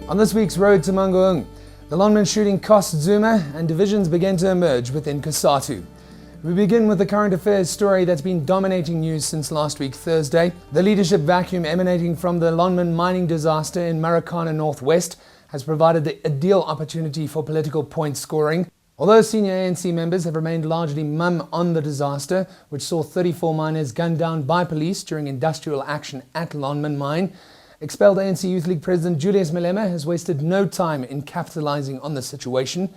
On this week's road to Mangaung, the Lonmin shooting cost Zuma and divisions began to emerge within Cosatu. We begin with the current affairs story that's been dominating news since last week Thursday. The leadership vacuum emanating from the Lonmin mining disaster in Mangaung northwest has provided the ideal opportunity for political point scoring. Although senior ANC members have remained largely mum on the disaster, which saw 34 miners gunned down by police during industrial action at Lonmin mine, expelled ANC Youth League President Julius Malema has wasted no time in capitalizing on the situation.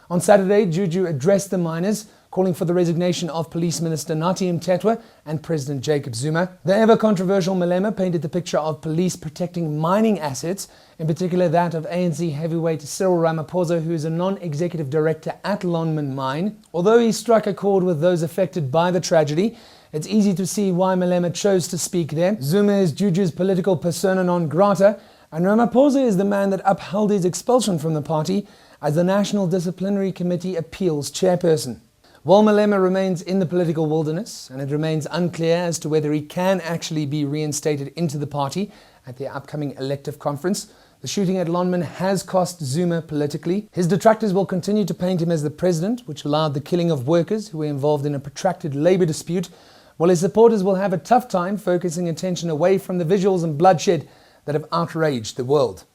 On Saturday, Juju addressed the miners, calling for the resignation of Police Minister Nathi Mthethwa and President Jacob Zuma. The ever-controversial Malema painted the picture of police protecting mining assets, in particular that of ANC heavyweight Cyril Ramaphosa, who is a non-executive director at Lonmin Mine. Although he struck a chord with those affected by the tragedy, it's easy to see why Malema chose to speak there. Zuma is Juju's political persona non grata, and Ramaphosa is the man that upheld his expulsion from the party as the National Disciplinary Committee Appeals chairperson. While Malema remains in the political wilderness, and it remains unclear as to whether he can actually be reinstated into the party at the upcoming elective conference, the shooting at Lonmin has cost Zuma politically. His detractors will continue to paint him as the president, which allowed the killing of workers who were involved in a protracted labour dispute, while his supporters will have a tough time focusing attention away from the visuals and bloodshed that have outraged the world.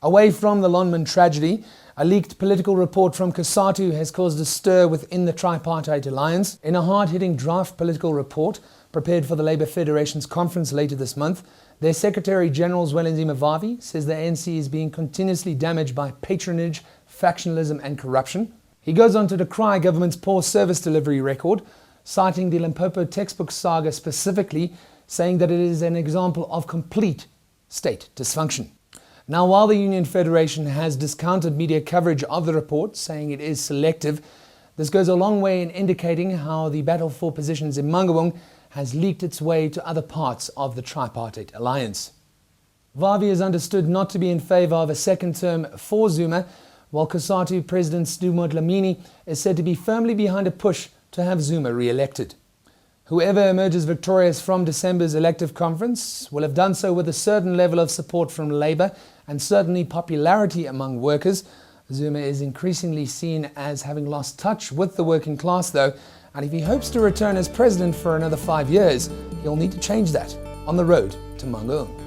Away from the Lonmin tragedy, a leaked political report from Cosatu has caused a stir within the tripartite alliance. In a hard-hitting draft political report prepared for the Labour Federation's conference later this month, their Secretary-General Zwelithini Vavi says the ANC is being continuously damaged by patronage, factionalism and corruption. He goes on to decry government's poor service delivery record, citing the Limpopo textbook saga specifically, saying that it is an example of complete state dysfunction. Now, while the Union Federation has discounted media coverage of the report, saying it is selective, this goes a long way in indicating how the battle for positions in Mangaung has leaked its way to other parts of the tripartite alliance. Vavi is understood not to be in favour of a second term for Zuma, while Cosatu President Lonmin is said to be firmly behind a push to have Zuma re-elected. Whoever emerges victorious from December's elective conference will have done so with a certain level of support from Labour and certainly popularity among workers. Zuma is increasingly seen as having lost touch with the working class though, and if he hopes to return as president for another 5 years, he'll need to change that on the road to Mangaung.